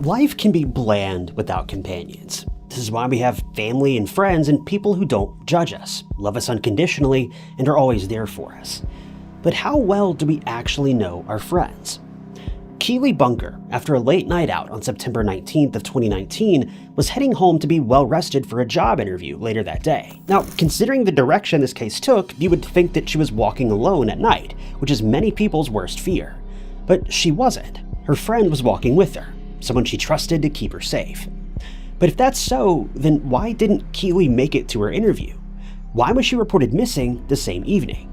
Life can be bland without companions. This is why we have family and friends and people who don't judge us, love us unconditionally, and are always there for us. But how well do we actually know our friends? Keeley Bunker, after a late night out on September 19th of 2019, was heading home to be well rested for a job interview later that day. Now, considering the direction this case took, you would think that she was walking alone at night, which is many people's worst fear. But she wasn't. Her friend was walking with her, someone she trusted to keep her safe. But if that's so, then why didn't Keeley make it to her interview? Why was she reported missing the same evening?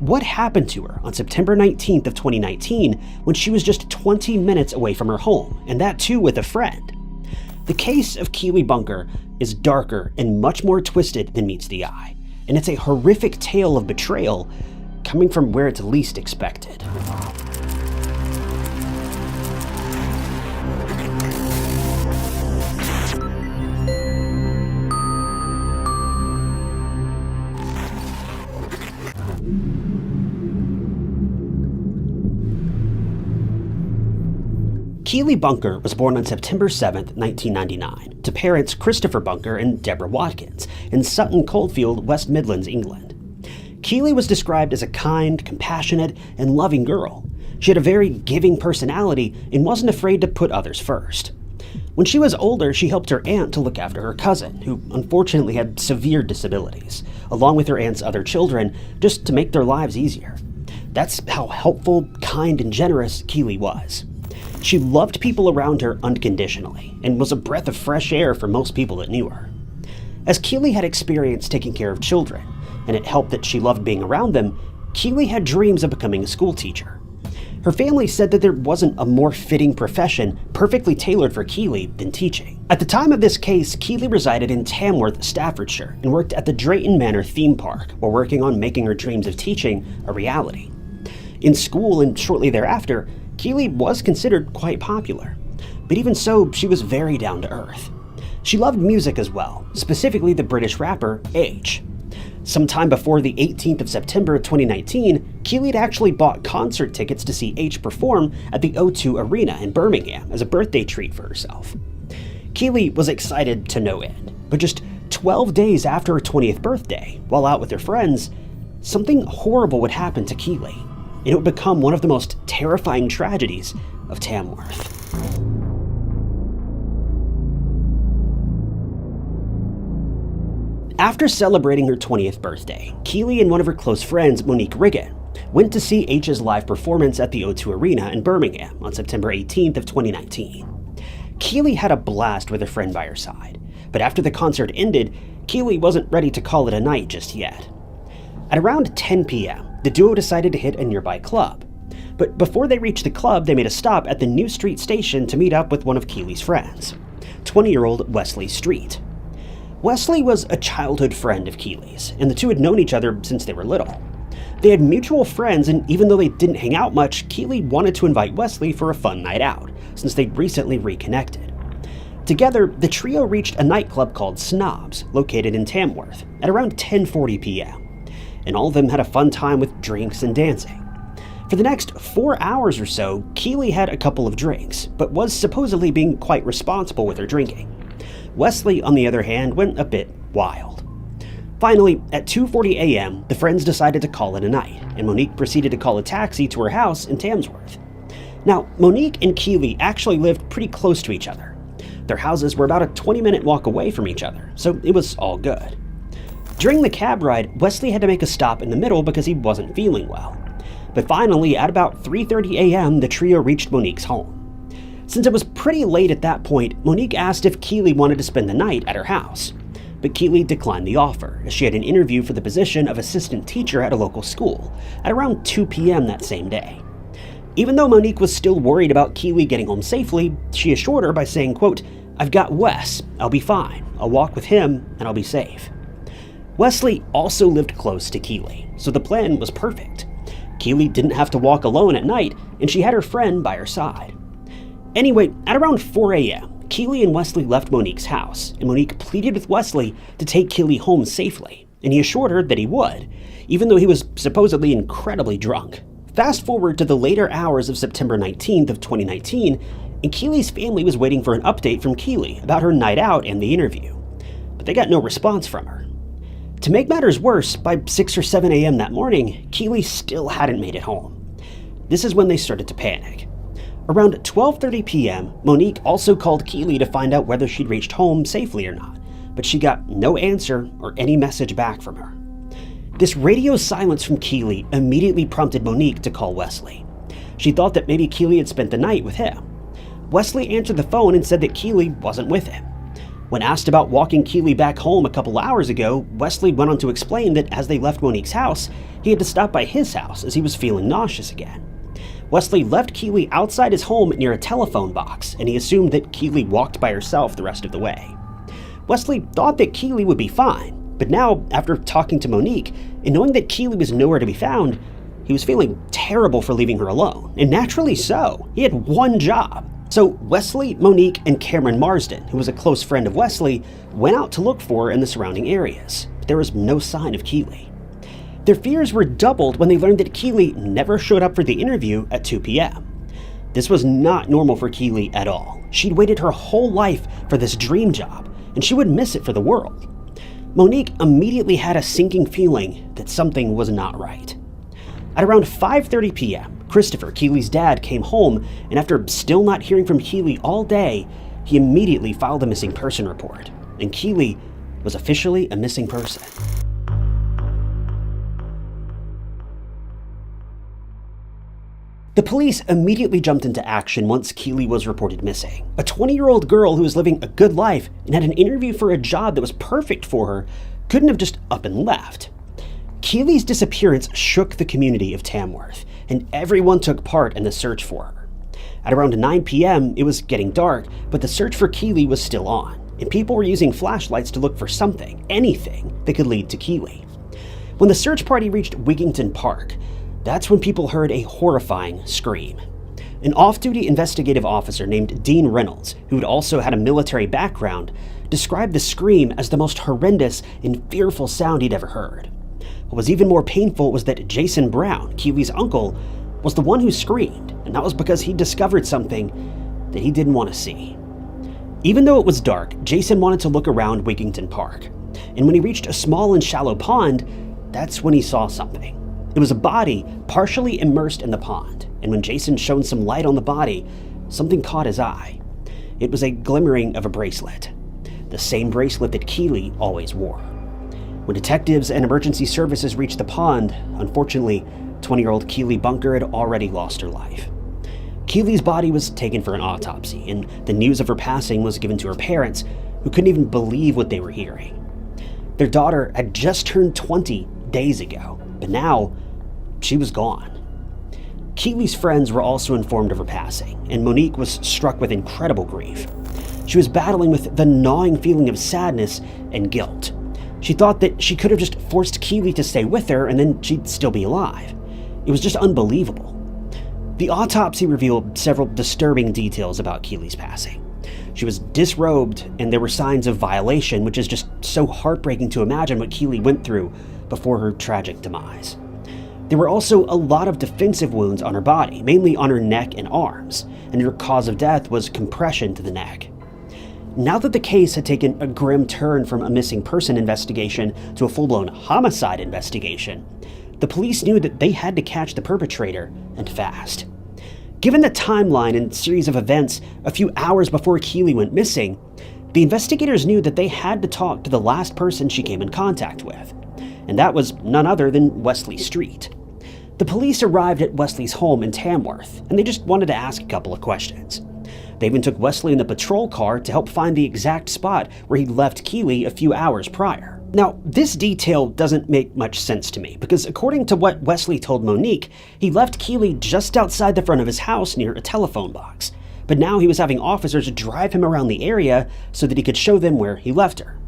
What happened to her on September 19th of 2019 when she was just 20 minutes away from her home, and that too with a friend? The case of Keeley Bunker is darker and much more twisted than meets the eye, and it's a horrific tale of betrayal coming from where it's least expected. Keeley Bunker was born on September 7, 1999, to parents Christopher Bunker and Deborah Watkins in Sutton Coldfield, West Midlands, England. Keeley was described as a kind, compassionate, and loving girl. She had a very giving personality and wasn't afraid to put others first. When she was older, she helped her aunt to look after her cousin, who unfortunately had severe disabilities, along with her aunt's other children, just to make their lives easier. That's how helpful, kind, and generous Keeley was. She loved people around her unconditionally and was a breath of fresh air for most people that knew her. As Keeley had experience taking care of children, and it helped that she loved being around them, Keeley had dreams of becoming a school teacher. Her family said that there wasn't a more fitting profession perfectly tailored for Keeley than teaching. At the time of this case, Keeley resided in Tamworth, Staffordshire, and worked at the Drayton Manor theme park while working on making her dreams of teaching a reality. In school and shortly thereafter, Keeley was considered quite popular, but even so, she was very down to earth. She loved music as well, specifically the British rapper H. Sometime before the 18th of September 2019, Keeley had actually bought concert tickets to see H perform at the O2 Arena in Birmingham as a birthday treat for herself. Keeley was excited to no end, but just 12 days after her 20th birthday, while out with her friends, something horrible would happen to Keeley. And it would become one of the most terrifying tragedies of Tamworth. After celebrating her 20th birthday, Keeley and one of her close friends, Monique Riggin, went to see H's live performance at the O2 Arena in Birmingham on September 18th of 2019. Keeley had a blast with her friend by her side, but after the concert ended, Keeley wasn't ready to call it a night just yet. At around 10 p.m., the duo decided to hit a nearby club. But before they reached the club, they made a stop at the New Street station to meet up with one of Keeley's friends, 20-year-old Wesley Streete. Wesley was a childhood friend of Keeley's, and the two had known each other since they were little. They had mutual friends, and even though they didn't hang out much, Keeley wanted to invite Wesley for a fun night out, since they'd recently reconnected. Together, the trio reached a nightclub called Snobs, located in Tamworth, at around 10:40 p.m. And all of them had a fun time with drinks and dancing. For the next 4 hours or so, Keeley had a couple of drinks, but was supposedly being quite responsible with her drinking. Wesley, on the other hand, went a bit wild. Finally, at 2:40 a.m., the friends decided to call it a night, and Monique proceeded to call a taxi to her house in Tamworth. Now, Monique and Keeley actually lived pretty close to each other. Their houses were about a 20-minute walk away from each other, so it was all good. During the cab ride, Wesley had to make a stop in the middle because he wasn't feeling well. But finally, at about 3:30 a.m., the trio reached Monique's home. Since it was pretty late at that point, Monique asked if Keeley wanted to spend the night at her house. But Keeley declined the offer, as she had an interview for the position of assistant teacher at a local school at around 2 p.m. that same day. Even though Monique was still worried about Keeley getting home safely, she assured her by saying, quote, "I've got Wes, I'll be fine. I'll walk with him and I'll be safe." Wesley also lived close to Keeley, so the plan was perfect. Keeley didn't have to walk alone at night, and she had her friend by her side. Anyway, at around 4 a.m., Keeley and Wesley left Monique's house, and Monique pleaded with Wesley to take Keeley home safely, and he assured her that he would, even though he was supposedly incredibly drunk. Fast forward to the later hours of September 19th of 2019, and Keeley's family was waiting for an update from Keeley about her night out and the interview, but they got no response from her. To make matters worse, by 6 or 7 a.m. that morning, Keeley still hadn't made it home. This is when they started to panic. Around 12:30 p.m., Monique also called Keeley to find out whether she'd reached home safely or not, but she got no answer or any message back from her. This radio silence from Keeley immediately prompted Monique to call Wesley. She thought that maybe Keeley had spent the night with him. Wesley answered the phone and said that Keeley wasn't with him. When asked about walking Keeley back home a couple hours ago, Wesley went on to explain that as they left Monique's house, he had to stop by his house as he was feeling nauseous again. Wesley left Keeley outside his home near a telephone box, and he assumed that Keeley walked by herself the rest of the way. Wesley thought that Keeley would be fine, but now, after talking to Monique and knowing that Keeley was nowhere to be found, he was feeling terrible for leaving her alone, and naturally so. He had one job. So Wesley, Monique, and Cameron Marsden, who was a close friend of Wesley, went out to look for her in the surrounding areas, but there was no sign of Keeley. Their fears were doubled when they learned that Keeley never showed up for the interview at 2 p.m. This was not normal for Keeley at all. She'd waited her whole life for this dream job, and she would miss it for the world. Monique immediately had a sinking feeling that something was not right. At around 5:30 p.m., Christopher, Keeley's dad, came home, and after still not hearing from Keeley all day, he immediately filed a missing person report, and Keeley was officially a missing person. The police immediately jumped into action once Keeley was reported missing. A 20-year-old girl who was living a good life and had an interview for a job that was perfect for her couldn't have just up and left. Keeley's disappearance shook the community of Tamworth, and everyone took part in the search for her. At around 9 p.m., it was getting dark, but the search for Keeley was still on, and people were using flashlights to look for something, anything, that could lead to Keeley. When the search party reached Wigginton Park, that's when people heard a horrifying scream. An off-duty investigative officer named Dean Reynolds, who had also had a military background, described the scream as the most horrendous and fearful sound he'd ever heard. What was even more painful was that Jason Brown, Keeley's uncle, was the one who screamed, and that was because he discovered something that he didn't want to see. Even though it was dark, Jason wanted to look around Wigginton Park, and when he reached a small and shallow pond, that's when he saw something. It was a body partially immersed in the pond, and when Jason shone some light on the body, something caught his eye. It was a glimmering of a bracelet, the same bracelet that Keeley always wore. When detectives and emergency services reached the pond, unfortunately, 20-year-old Keeley Bunker had already lost her life. Keeley's body was taken for an autopsy, and the news of her passing was given to her parents, who couldn't even believe what they were hearing. Their daughter had just turned 20 days ago, but now she was gone. Keeley's friends were also informed of her passing, and Monique was struck with incredible grief. She was battling with the gnawing feeling of sadness and guilt. She thought that she could have just forced Keeley to stay with her and then she'd still be alive. It was just unbelievable. The autopsy revealed several disturbing details about Keeley's passing. She was disrobed, and there were signs of violation, which is just so heartbreaking to imagine what Keeley went through before her tragic demise. There were also a lot of defensive wounds on her body, mainly on her neck and arms, and her cause of death was compression to the neck. Now that the case had taken a grim turn from a missing person investigation to a full-blown homicide investigation, the police knew that they had to catch the perpetrator, and fast. Given the timeline and series of events a few hours before Keeley went missing, the investigators knew that they had to talk to the last person she came in contact with, and that was none other than Wesley Streete. The police arrived at Wesley's home in Tamworth, and they just wanted to ask a couple of questions. They even took Wesley in the patrol car to help find the exact spot where he left Keeley a few hours prior. Now, this detail doesn't make much sense to me, because according to what Wesley told Monique, he left Keeley just outside the front of his house near a telephone box, but now he was having officers drive him around the area so that he could show them where he left her.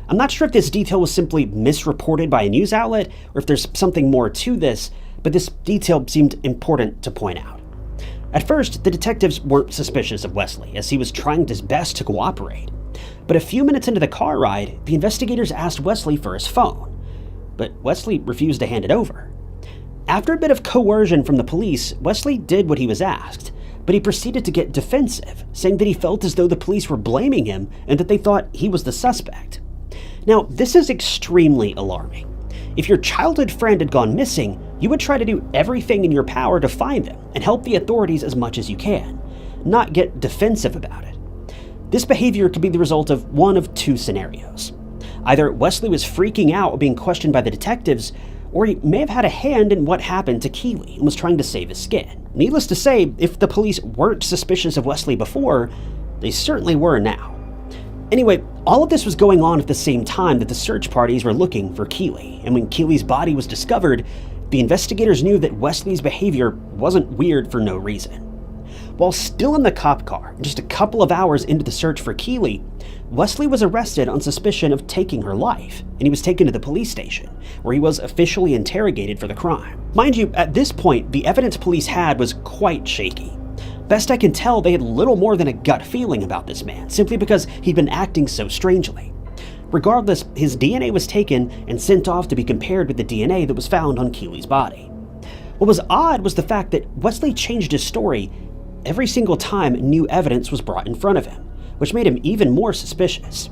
I'm not sure if this detail was simply misreported by a news outlet, or if there's something more to this, but this detail seemed important to point out. At first, the detectives weren't suspicious of Wesley, as he was trying his best to cooperate. But a few minutes into the car ride, the investigators asked Wesley for his phone, but Wesley refused to hand it over. After a bit of coercion from the police, Wesley did what he was asked, but he proceeded to get defensive, saying that he felt as though the police were blaming him and that they thought he was the suspect. Now, this is extremely alarming. If your childhood friend had gone missing, you would try to do everything in your power to find them and help the authorities as much as you can, not get defensive about it. This behavior could be the result of one of two scenarios. Either Wesley was freaking out being questioned by the detectives, or he may have had a hand in what happened to Keeley and was trying to save his skin. Needless to say, if the police weren't suspicious of Wesley before, they certainly were now. Anyway, all of this was going on at the same time that the search parties were looking for Keeley, and when Keeley's body was discovered, the investigators knew that Wesley's behavior wasn't weird for no reason. While still in the cop car, just a couple of hours into the search for Keeley, Wesley was arrested on suspicion of taking her life, and he was taken to the police station, where he was officially interrogated for the crime. Mind you, at this point, the evidence police had was quite shaky. Best I can tell, they had little more than a gut feeling about this man, simply because he'd been acting so strangely. Regardless, his DNA was taken and sent off to be compared with the DNA that was found on Keeley's body. What was odd was the fact that Wesley changed his story every single time new evidence was brought in front of him, which made him even more suspicious.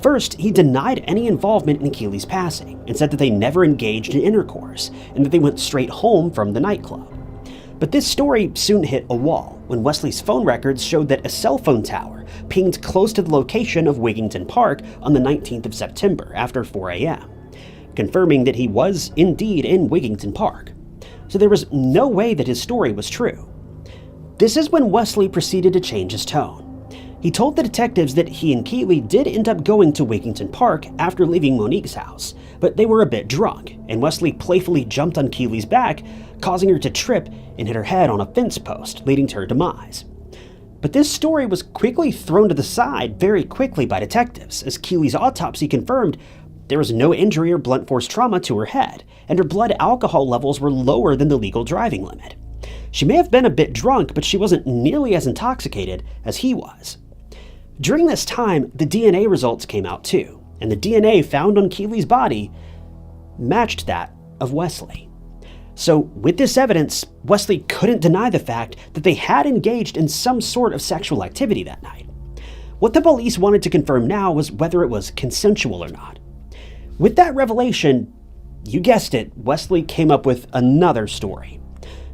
First, he denied any involvement in Keeley's passing and said that they never engaged in intercourse and that they went straight home from the nightclub. But this story soon hit a wall when Wesley's phone records showed that a cell phone tower pinged close to the location of Wigginton Park on the 19th of September after 4 a.m., confirming that he was indeed in Wigginton Park. So there was no way that his story was true. This is when Wesley proceeded to change his tone. He told the detectives that he and Keeley did end up going to Wigginton Park after leaving Monique's house, but they were a bit drunk, and Wesley playfully jumped on Keeley's back, causing her to trip and hit her head on a fence post, leading to her demise. But this story was quickly thrown to the side very quickly by detectives, as Keeley's autopsy confirmed there was no injury or blunt force trauma to her head, and her blood alcohol levels were lower than the legal driving limit. She may have been a bit drunk, but she wasn't nearly as intoxicated as he was. During this time, the DNA results came out too, and the DNA found on Keeley's body matched that of Wesley. So with this evidence, Wesley couldn't deny the fact that they had engaged in some sort of sexual activity that night. What the police wanted to confirm now was whether it was consensual or not. With that revelation, you guessed it, Wesley came up with another story.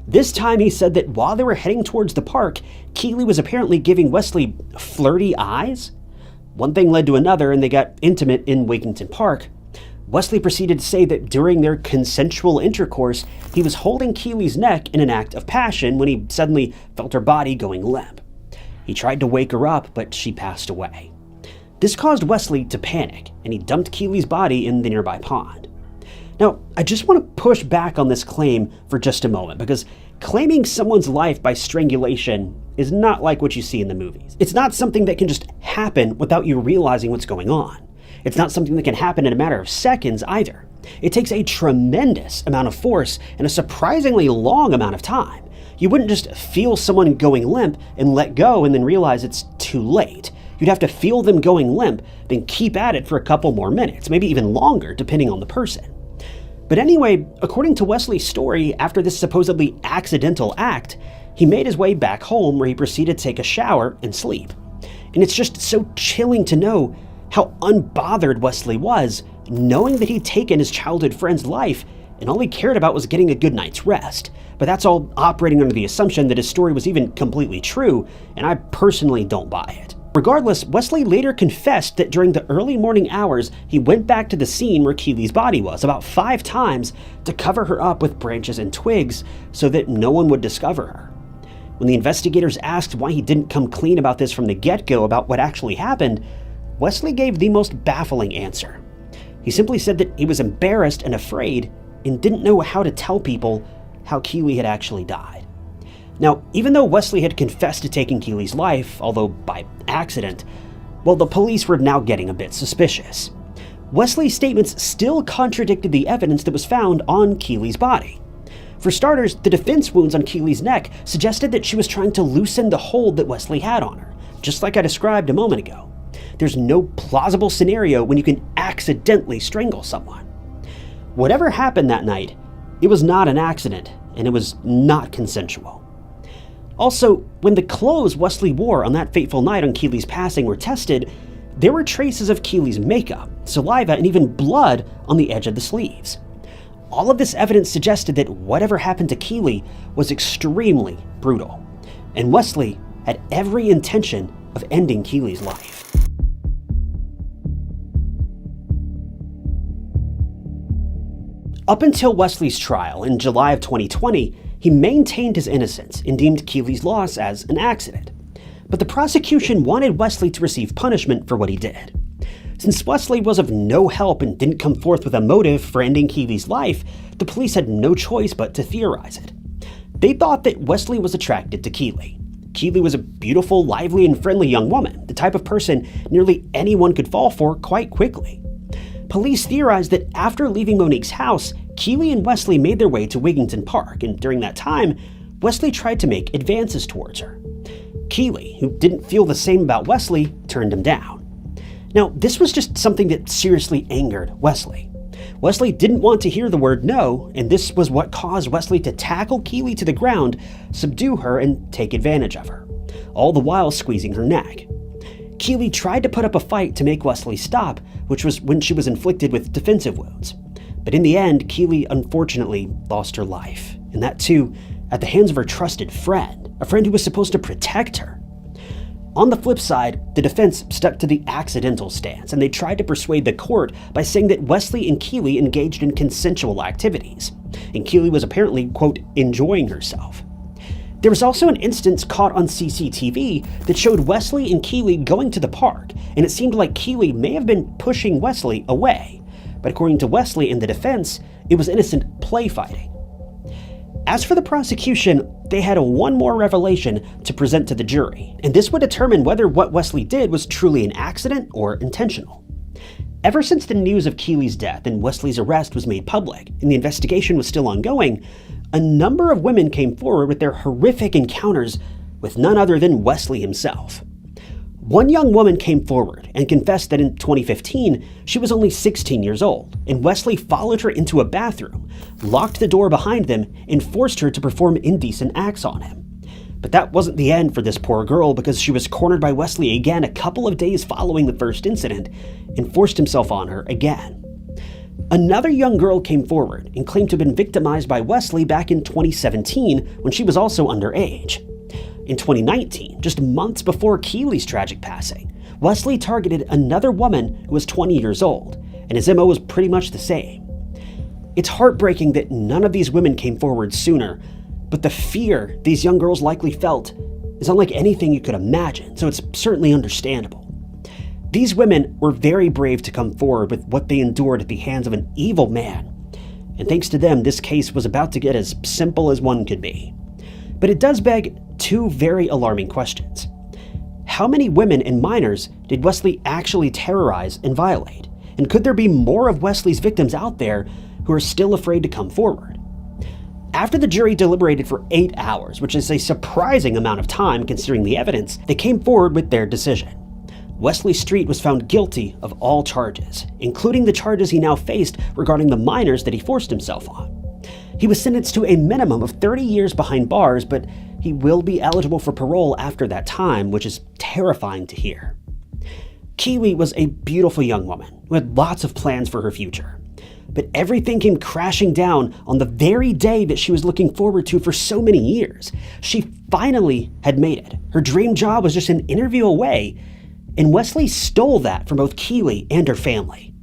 This time he said that while they were heading towards the park, Keeley was apparently giving Wesley flirty eyes. One thing led to another and they got intimate in Wigginton Park. Wesley proceeded to say that during their consensual intercourse, he was holding Keeley's neck in an act of passion when he suddenly felt her body going limp. He tried to wake her up, but she passed away. This caused Wesley to panic, and he dumped Keeley's body in the nearby pond. Now, I just want to push back on this claim for just a moment, because claiming someone's life by strangulation is not like what you see in the movies. It's not something that can just happen without you realizing what's going on. It's not something that can happen in a matter of seconds either. It takes a tremendous amount of force and a surprisingly long amount of time. You wouldn't just feel someone going limp and let go and then realize it's too late. You'd have to feel them going limp, then keep at it for a couple more minutes, maybe even longer, depending on the person. But anyway, according to Wesley's story, after this supposedly accidental act, he made his way back home where he proceeded to take a shower and sleep. And it's just so chilling to know how unbothered Wesley was, knowing that he'd taken his childhood friend's life and all he cared about was getting a good night's rest. But that's all operating under the assumption that his story was even completely true, and I personally don't buy it. Regardless, Wesley later confessed that during the early morning hours, he went back to the scene where Keeley's body was about 5 times to cover her up with branches and twigs so that no one would discover her. When the investigators asked why he didn't come clean about this from the get-go about what actually happened, Wesley gave the most baffling answer. He simply said that he was embarrassed and afraid and didn't know how to tell people how Keeley had actually died. Now, even though Wesley had confessed to taking Keeley's life, although by accident, well, the police were now getting a bit suspicious. Wesley's statements still contradicted the evidence that was found on Keeley's body. For starters, the defense wounds on Keeley's neck suggested that she was trying to loosen the hold that Wesley had on her, just like I described a moment ago. There's no plausible scenario when you can accidentally strangle someone. Whatever happened that night, it was not an accident, and it was not consensual. Also, when the clothes Wesley wore on that fateful night on Keeley's passing were tested, there were traces of Keeley's makeup, saliva, and even blood on the edge of the sleeves. All of this evidence suggested that whatever happened to Keeley was extremely brutal, and Wesley had every intention of ending Keeley's life. Up until Wesley's trial in July of 2020, he maintained his innocence and deemed Keeley's loss as an accident. But the prosecution wanted Wesley to receive punishment for what he did. Since Wesley was of no help and didn't come forth with a motive for ending Keeley's life, the police had no choice but to theorize it. They thought that Wesley was attracted to Keeley. Keeley was a beautiful, lively, and friendly young woman, the type of person nearly anyone could fall for quite quickly. Police theorized that after leaving Monique's house, Keeley and Wesley made their way to Wigginton Park, and during that time, Wesley tried to make advances towards her. Keeley, who didn't feel the same about Wesley, turned him down. Now, this was just something that seriously angered Wesley. Wesley didn't want to hear the word no, and this was what caused Wesley to tackle Keeley to the ground, subdue her, and take advantage of her, all the while squeezing her neck. Keeley tried to put up a fight to make Wesley stop, which was when she was inflicted with defensive wounds. But in the end, Keeley unfortunately lost her life, and that too at the hands of her trusted friend, a friend who was supposed to protect her. On the flip side, the defense stuck to the accidental stance, and they tried to persuade the court by saying that Wesley and Keeley engaged in consensual activities, and Keeley was apparently, quote, enjoying herself. There was also an instance caught on CCTV that showed Wesley and Keeley going to the park, and it seemed like Keeley may have been pushing Wesley away. But according to Wesley and the defense, it was innocent play fighting. As for the prosecution, they had one more revelation to present to the jury, and this would determine whether what Wesley did was truly an accident or intentional. Ever since the news of Keeley's death and Wesley's arrest was made public, and the investigation was still ongoing, a number of women came forward with their horrific encounters with none other than Wesley himself. One young woman came forward and confessed that in 2015, she was only 16 years old, and Wesley followed her into a bathroom, locked the door behind them, and forced her to perform indecent acts on him. But that wasn't the end for this poor girl, because she was cornered by Wesley again a couple of days following the first incident and forced himself on her again. Another young girl came forward and claimed to have been victimized by Wesley back in 2017 when she was also underage. In 2019, just months before Keeley's tragic passing, Wesley targeted another woman who was 20 years old, and his MO was pretty much the same. It's heartbreaking that none of these women came forward sooner, but the fear these young girls likely felt is unlike anything you could imagine, so it's certainly understandable. These women were very brave to come forward with what they endured at the hands of an evil man, and thanks to them, this case was about to get as simple as one could be. But it does beg two very alarming questions. How many women and minors did Wesley actually terrorize and violate? And could there be more of Wesley's victims out there who are still afraid to come forward? After the jury deliberated for 8 hours, which is a surprising amount of time considering the evidence, they came forward with their decision. Wesley Streete was found guilty of all charges, including the charges he now faced regarding the minors that he forced himself on. He was sentenced to a minimum of 30 years behind bars, but he will be eligible for parole after that time, which is terrifying to hear. Keeley was a beautiful young woman who had lots of plans for her future. But everything came crashing down on the very day that she was looking forward to for so many years. She finally had made it. Her dream job was just an interview away, and Wesley stole that from both Keeley and her family.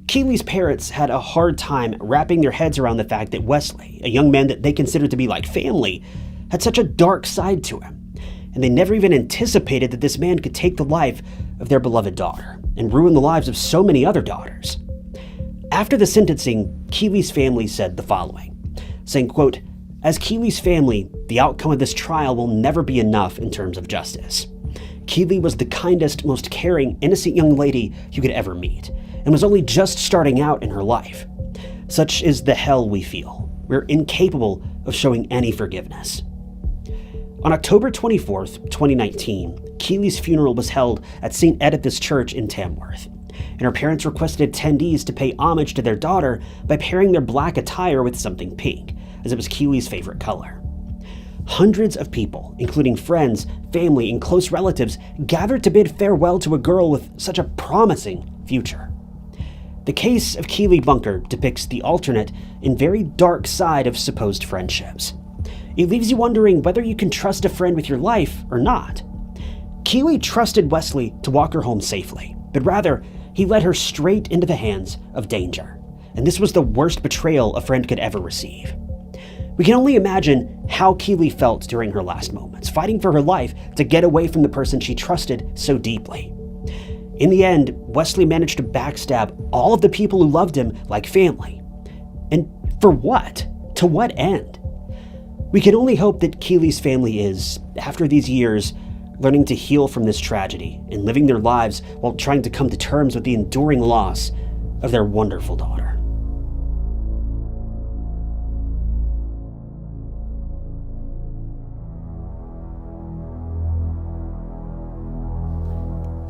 Keeley's parents had a hard time wrapping their heads around the fact that Wesley, a young man that they considered to be like family, had such a dark side to him, and they never even anticipated that this man could take the life of their beloved daughter and ruin the lives of so many other daughters. After the sentencing, Keeley's family said the following, saying, quote, "As Keeley's family, the outcome of this trial will never be enough in terms of justice. Keeley was the kindest, most caring, innocent young lady you could ever meet, and was only just starting out in her life. Such is the hell we feel. We're incapable of showing any forgiveness." On October 24th, 2019, Keeley's funeral was held at St. Edith's Church in Tamworth, and her parents requested attendees to pay homage to their daughter by pairing their black attire with something pink, as it was Keeley's favorite color. Hundreds of people, including friends, family, and close relatives, gathered to bid farewell to a girl with such a promising future. The case of Keeley Bunker depicts the alternate and very dark side of supposed friendships. It leaves you wondering whether you can trust a friend with your life or not. Keeley trusted Wesley to walk her home safely, but rather, he led her straight into the hands of danger. And this was the worst betrayal a friend could ever receive. We can only imagine how Keeley felt during her last moments, fighting for her life to get away from the person she trusted so deeply. In the end, Wesley managed to backstab all of the people who loved him like family. And for what? To what end? We can only hope that Keeley's family is, after these years, learning to heal from this tragedy and living their lives while trying to come to terms with the enduring loss of their wonderful daughter.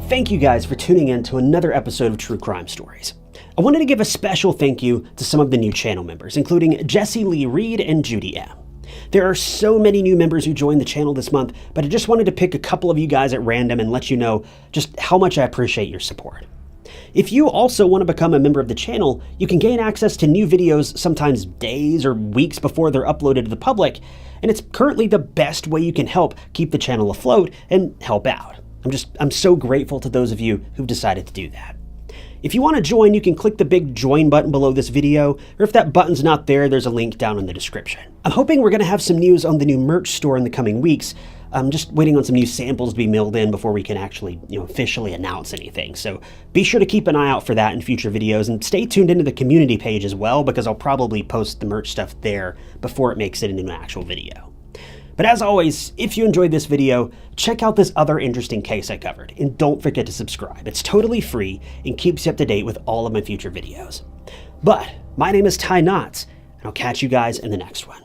Thank you guys for tuning in to another episode of True Crime Stories. I wanted to give a special thank you to some of the new channel members, including Jesse Lee Reed and Judy M. There are so many new members who joined the channel this month, but I just wanted to pick a couple of you guys at random and let you know just how much I appreciate your support. If you also want to become a member of the channel, you can gain access to new videos sometimes days or weeks before they're uploaded to the public, and it's currently the best way you can help keep the channel afloat and help out. I'm so grateful to those of you who've decided to do that. If you want to join, you can click the big join button below this video, or if that button's not there, there's a link down in the description. I'm hoping we're going to have some news on the new merch store in the coming weeks. I'm just waiting on some new samples to be mailed in before we can actually, officially announce anything. So be sure to keep an eye out for that in future videos, and stay tuned into the community page as well, because I'll probably post the merch stuff there before it makes it into an actual video. But as always, if you enjoyed this video, check out this other interesting case I covered, and don't forget to subscribe. It's totally free and keeps you up to date with all of my future videos. But my name is Ty Knotts, and I'll catch you guys in the next one.